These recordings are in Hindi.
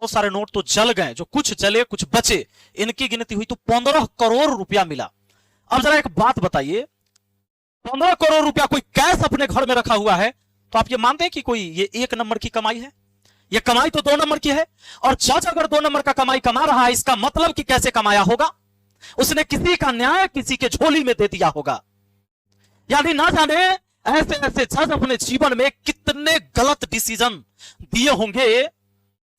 बहुत सारे नोट तो जल गए, जो कुछ जले कुछ बचे, इनकी गिनती हुई तो 15 करोड़ रुपया मिला। अब जरा एक बात बताइए, 15 करोड़ रुपया कोई कैश अपने घर में रखा हुआ है, तो आप ये मानते हैं कि कोई ये 1 नंबर की कमाई है? ये कमाई तो 2 नंबर की है। और जज अगर 2 नंबर का कमाई कमा रहा है, इसका मतलब कि कैसे कमाया होगा? उसने किसी का न्याय किसी के झोली में दे दिया होगा। यानी ना जाने ऐसे ऐसे जज अपने जीवन में कितने गलत डिसीजन दिए होंगे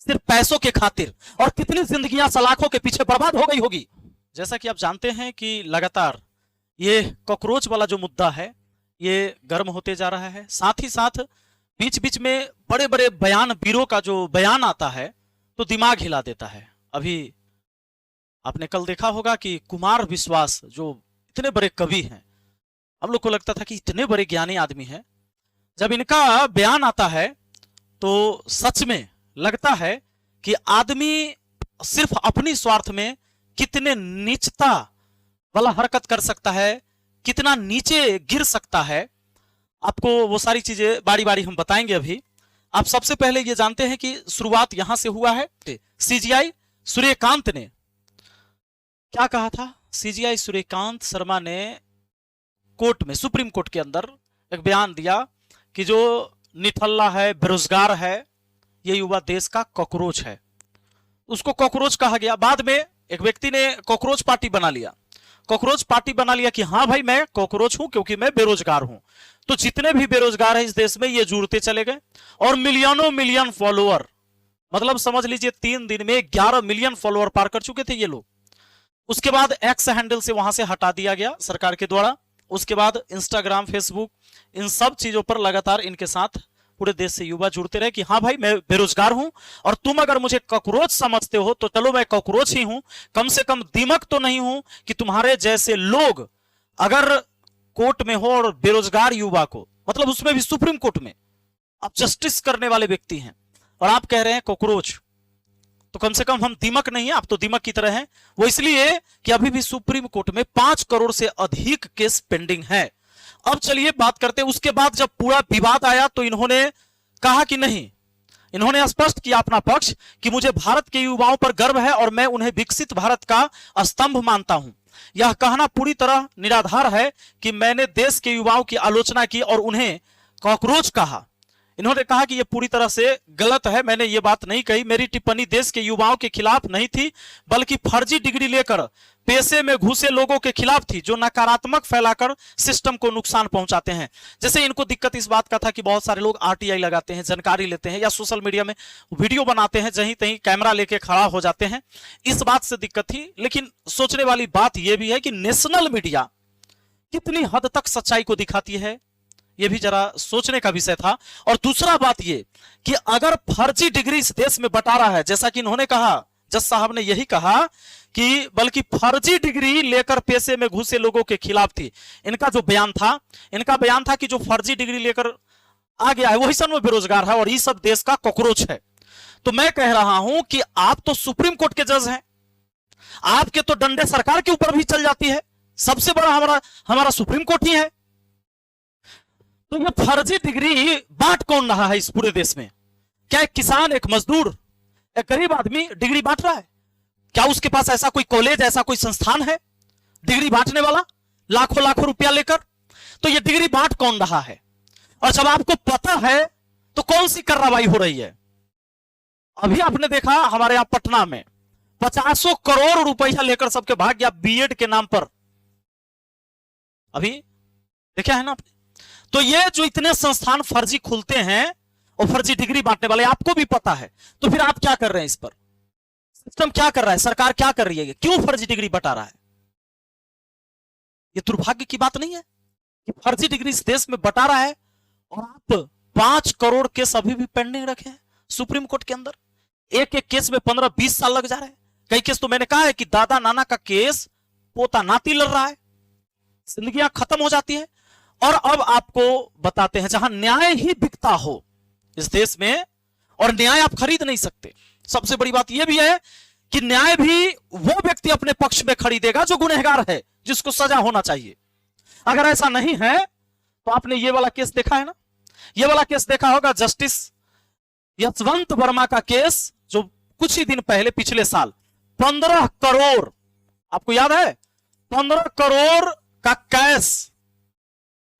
सिर्फ पैसों के खातिर, और कितनी जिंदगियां सलाखों के पीछे बर्बाद हो गई होगी। जैसा कि आप जानते हैं कि लगातार ये कॉकरोच वाला जो मुद्दा है ये गर्म होते जा रहा है। साथ ही साथ बीच बीच में बड़े बड़े बयान, वीरों का जो बयान आता है तो दिमाग हिला देता है। अभी आपने कल देखा होगा कि कुमार विश्वास जो इतने बड़े कवि हैं, हम लोग को लगता था कि इतने बड़े ज्ञानी आदमी हैं, जब इनका बयान आता है तो सच में लगता है कि आदमी सिर्फ अपनी स्वार्थ में कितने नीचता वाला हरकत कर सकता है, कितना नीचे गिर सकता है। आपको वो सारी चीजें बारी बारी हम बताएंगे। अभी आप सबसे पहले ये जानते हैं कि शुरुआत यहां से हुआ है। सीजीआई सूर्यकांत ने क्या कहा था? सीजीआई सूर्यकांत शर्मा ने कोर्ट में, सुप्रीम कोर्ट के अंदर एक बयान दिया कि जो निठल्ला है, बेरोजगार है, ये युवा देश का कॉकरोच है। उसको कॉकरोच कहा गया। बाद में एक व्यक्ति ने कॉकरोच पार्टी बना लिया। कॉकरोच पार्टी बना लिया कि हाँ भाई मैं कॉकरोच हूं क्योंकि मैं बेरोजगार हूं। तो जितने भी बेरोजगार हैं इस देश में ये जुड़ते चले गए और मिलियनों मिलियन फॉलोअर, मतलब समझ लीजिए 3 दिन में 11 मिलियन फॉलोअर पार कर चुके थे ये लोग। उसके बाद एक्स हैंडल से वहां से हटा दिया गया सरकार के द्वारा। उसके बाद इंस्टाग्राम, फेसबुक, इन सब चीजों पर लगातार इनके साथ पूरे देश से युवा जुड़ते रहे कि हाँ भाई मैं बेरोजगार हूं और तुम अगर मुझे कॉकरोच समझते हो तो चलो मैं कॉकरोच ही हूं, कम से कम दीमक तो नहीं हूं कि तुम्हारे जैसे लोग अगर कोर्ट में हो और बेरोजगार युवा को, मतलब उसमें भी सुप्रीम कोर्ट में आप जस्टिस करने वाले व्यक्ति हैं और आप कह रहे हैं कॉकरोच, तो कम से कम हम दीमक नहीं है, आप तो दीमक की तरह हैं। वो इसलिए कि अभी भी सुप्रीम कोर्ट में 5 करोड़ से अधिक केस पेंडिंग है। अब चलिए बात करते हैं। उसके बाद जब पूरा विवाद आया तो इन्होंने कहा कि नहीं, इन्होंने स्पष्ट किया अपना पक्ष कि मुझे भारत के युवाओं पर गर्व है और मैं उन्हें विकसित भारत का स्तंभ मानता हूं। यह कहना पूरी तरह निराधार है कि मैंने देश के युवाओं की आलोचना की और उन्हें कॉकरोच कहा। इन्होंने कहा कि यह पूरी तरह से गलत है, मैंने ये बात नहीं कही। मेरी टिप्पणी देश के युवाओं के खिलाफ नहीं थी बल्कि फर्जी डिग्री लेकर पैसे में घुसे लोगों के खिलाफ थी जो नकारात्मक फैलाकर सिस्टम को नुकसान पहुंचाते हैं। जैसे इनको दिक्कत इस बात का था कि बहुत सारे लोग आरटीआई लगाते हैं, जानकारी लेते हैं या सोशल मीडिया में वीडियो बनाते हैं, जहीं तहीं कैमरा लेके खड़ा हो जाते हैं, इस बात से दिक्कत थी। लेकिन सोचने वाली बात यह भी है कि नेशनल मीडिया कितनी हद तक सच्चाई को दिखाती है, यह भी जरा सोचने का विषय था। और दूसरा बात यह कि अगर फर्जी डिग्री इस देश में बटा रहा है, जैसा कि इन्होंने कहा, जज साहब ने यही कहा कि बल्कि फर्जी डिग्री लेकर पैसे में घुसे लोगों के खिलाफ थी। इनका जो बयान था, इनका बयान था कि जो फर्जी डिग्री लेकर आ गया है वही सब में बेरोजगार है और ये सब देश का कॉकरोच है। तो मैं कह रहा हूं कि आप तो सुप्रीम कोर्ट के जज हैं, आपके तो डंडे सरकार के ऊपर भी चल जाती है। सबसे बड़ा हमारा सुप्रीम कोर्ट ही है। तो ये फर्जी डिग्री बांट कौन रहा है इस पूरे देश में? क्या एक किसान, एक मजदूर, एक गरीब आदमी डिग्री बांट रहा है? क्या उसके पास ऐसा कोई कॉलेज, ऐसा कोई संस्थान है डिग्री बांटने वाला लाखों लाखों रुपया लेकर? तो ये डिग्री बांट कौन रहा है? और जब आपको पता है तो कौन सी कार्रवाई हो रही है? अभी आपने देखा हमारे यहां पटना में 50 करोड़ रुपया लेकर सबके भाग गया बीएड के नाम पर। अभी देखा है ना आपने? तो ये जो इतने संस्थान फर्जी खुलते हैं और फर्जी डिग्री बांटने वाले, आपको भी पता है, तो फिर आप क्या कर रहे हैं? इस पर सिस्टम क्या कर रहा है? सरकार क्या कर रही है? क्यों फर्जी डिग्री बटा रहा है? ये दुर्भाग्य की बात नहीं है कि फर्जी डिग्री इस देश में बटा रहा है और आप 5 करोड़ केस अभी भी पेंडिंग रखे हैं सुप्रीम कोर्ट के अंदर। एक एक केस में 15-20 साल लग जा रहे हैं। कई केस तो मैंने कहा है कि दादा नाना का केस पोता नाती लड़ रहा है, जिंदगियां खत्म हो जाती है। और अब आपको बताते हैं जहां न्याय ही बिकता हो इस देश में, और न्याय आप खरीद नहीं सकते। सबसे बड़ी बात यह भी है कि न्याय भी वो व्यक्ति अपने पक्ष में खरीदेगा जो गुनहगार है, जिसको सजा होना चाहिए। अगर ऐसा नहीं है तो आपने ये वाला केस देखा है ना, ये वाला केस देखा होगा, जस्टिस यशवंत वर्मा का केस जो कुछ ही दिन पहले पिछले साल 15 करोड़, आपको याद है, 15 करोड़ का कैश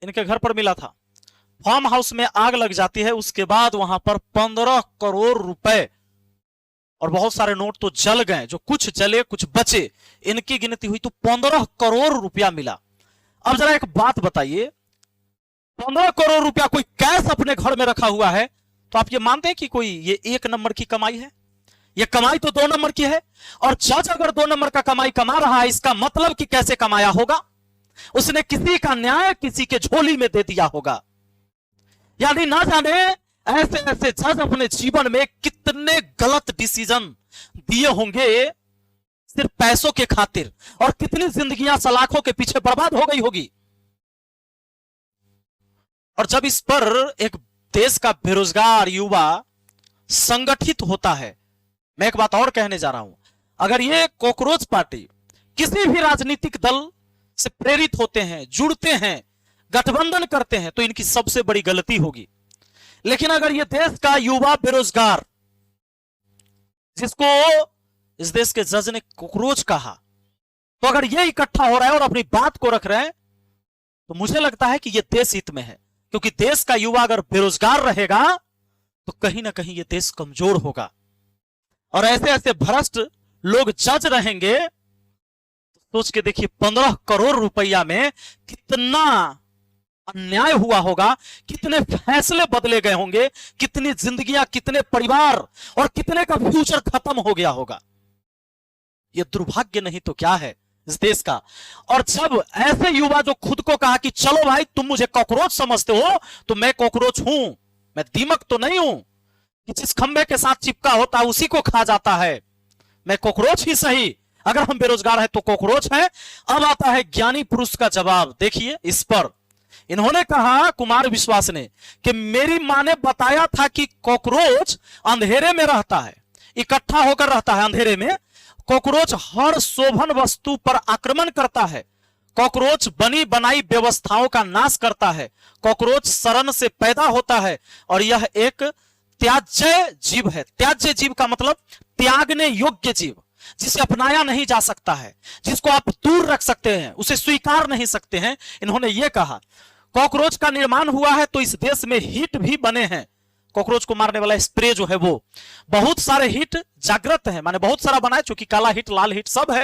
इनके घर पर मिला था। फार्म हाउस में आग लग जाती है, उसके बाद वहां पर 15 करोड़ रुपए और बहुत सारे नोट तो जल गए, जो कुछ जले कुछ बचे, इनकी गिनती हुई तो 15 करोड़ रुपया मिला। अब जरा एक बात बताइए, 15 करोड़ रुपया कोई कैश अपने घर में रखा हुआ है, तो आप ये मानते हैं कि कोई ये 1 नंबर की कमाई है? ये कमाई तो 2 नंबर की है। और जज अगर 2 नंबर का कमाई कमा रहा है, इसका मतलब कि कैसे कमाया होगा? उसने किसी का न्याय किसी के झोली में दे दिया होगा। यानी ना जाने ऐसे ऐसे जज अपने जीवन में कितने गलत डिसीजन दिए होंगे सिर्फ पैसों के खातिर, और कितनी जिंदगियां सलाखों के पीछे बर्बाद हो गई होगी। और जब इस पर एक देश का बेरोजगार युवा संगठित होता है, मैं एक बात और कहने जा रहा हूं, अगर ये कॉकरोच पार्टी किसी भी राजनीतिक दल से प्रेरित होते हैं, जुड़ते हैं, गठबंधन करते हैं, तो इनकी सबसे बड़ी गलती होगी। लेकिन अगर ये देश का युवा बेरोजगार, जिसको इस देश के जज ने कॉकरोच कहा, तो अगर ये इकट्ठा हो रहा है और अपनी बात को रख रहे हैं, तो मुझे लगता है कि ये देश हित में है। क्योंकि देश का युवा अगर बेरोजगार रहेगा तो कहीं ना कहीं ये देश कमजोर होगा। और ऐसे ऐसे भ्रष्ट लोग जज रहेंगे, तो सोच के देखिए 15 करोड़ रुपया में कितना अन्याय हुआ होगा, कितने फैसले बदले गए होंगे, कितनी जिंदगियां, कितने परिवार और कितने का फ्यूचर खत्म हो गया होगा। यह दुर्भाग्य नहीं तो क्या है इस देश का। और जब ऐसे युवा जो खुद को कहा कि चलो भाई तुम मुझे कॉकरोच समझते हो, तो मैं कॉकरोच हूं, मैं दीमक तो नहीं हूं कि जिस खंबे के साथ चिपका होता है उसी को खा जाता है, मैं कॉकरोच ही सही। अगर हम बेरोजगार हैं तो कॉकरोच है। अब आता है ज्ञानी पुरुष का जवाब, देखिए इस पर इन्होंने कहा, कुमार विश्वास ने, कि मेरी मां ने बताया था कि कॉकरोच अंधेरे में रहता है, इकट्ठा होकर रहता है अंधेरे में। कॉकरोच हर शोभन वस्तु पर आक्रमण करता है, कॉकरोच बनी बनाई व्यवस्थाओं का नाश करता है, कॉकरोच शरण से पैदा होता है और यह एक त्याज्य जीव है। त्याज्य जीव का मतलब त्यागने योग्य जीव, जिसे अपनाया नहीं जा सकता है, जिसको आप दूर रख सकते हैं, उसे स्वीकार नहीं सकते हैं। इन्होंने यह कहा कॉकरोच का निर्माण हुआ है तो इस देश में हिट भी बने हैं। कॉकरोच को मारने वाला स्प्रे जो है वो, बहुत सारे हिट जागृत हैं, माने बहुत सारा बना है, चूंकि काला हिट लाल हिट सब है।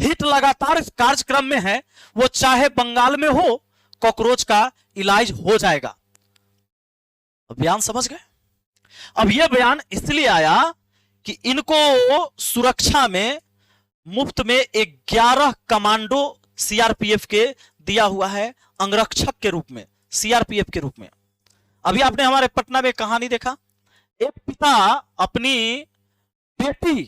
हिट लगातार इस कार्यक्रम में है, वो चाहे बंगाल में हो, कॉकरोच का इलाज हो जाएगा। बयान समझ गए? अब यह बयान इसलिए आया कि इनको सुरक्षा में मुफ्त में 11 कमांडो सीआरपीएफ के दिया हुआ है, अंगरक्षक के रूप में, सीआरपीएफ के रूप में। अभी आपने हमारे पटना में कहानी देखा, एक पिता अपनी बेटी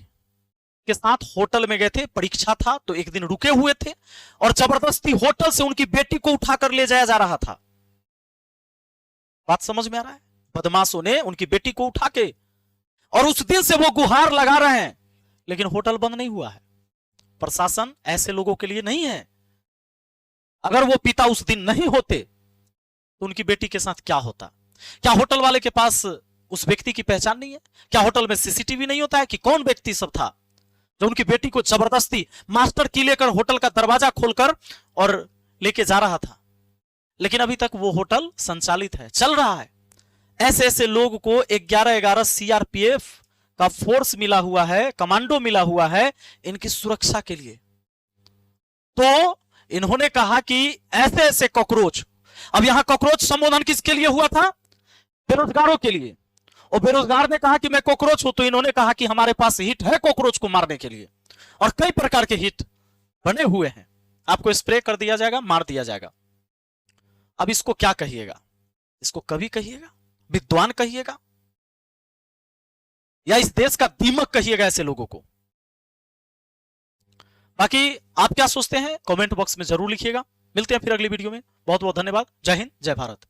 के साथ होटल में गए थे, परीक्षा था तो एक दिन रुके हुए थे और जबरदस्ती होटल से उनकी बेटी को उठाकर ले जाया जा रहा था। बात समझ में आ रहा है? बदमाशों ने उनकी बेटी को उठा के, और उस दिन से वो गुहार लगा रहे हैं, लेकिन होटल बंद नहीं हुआ है। प्रशासन ऐसे लोगों के लिए नहीं है। अगर वो पिता उस दिन नहीं होते तो उनकी बेटी के साथ क्या होता? क्या होटल वाले के पास उस व्यक्ति की पहचान नहीं है? क्या होटल में सीसीटीवी नहीं होता है कि कौन व्यक्ति सब था जो उनकी बेटी को जबरदस्ती मास्टर की लेकर होटल का दरवाजा खोलकर और लेके जा रहा था? लेकिन अभी तक वो होटल संचालित है, चल रहा है। ऐसे ऐसे लोग को 11-11 सीआरपीएफ का फोर्स मिला हुआ है, कमांडो मिला हुआ है इनकी सुरक्षा के लिए। तो इन्होंने कहा कि ऐसे ऐसे कॉकरोच, अब यहां कॉकरोच संबोधन किसके लिए हुआ था? बेरोजगारों के लिए। और बेरोजगार ने कहा कि मैं कॉकरोच हूं, तो इन्होंने कहा कि हमारे पास हिट है कॉकरोच को मारने के लिए, और कई प्रकार के हिट बने हुए हैं। आपको स्प्रे कर दिया जाएगा, मार दिया जाएगा। अब इसको क्या कहिएगा? इसको कवि कहिएगा, विद्वान कहिएगा, या इस देश का दीमक कहिएगा ऐसे लोगों को? बाकी आप क्या सोचते हैं कमेंट बॉक्स में जरूर लिखिएगा। मिलते हैं फिर अगली वीडियो में। बहुत बहुत धन्यवाद। जय हिंद, जय भारत।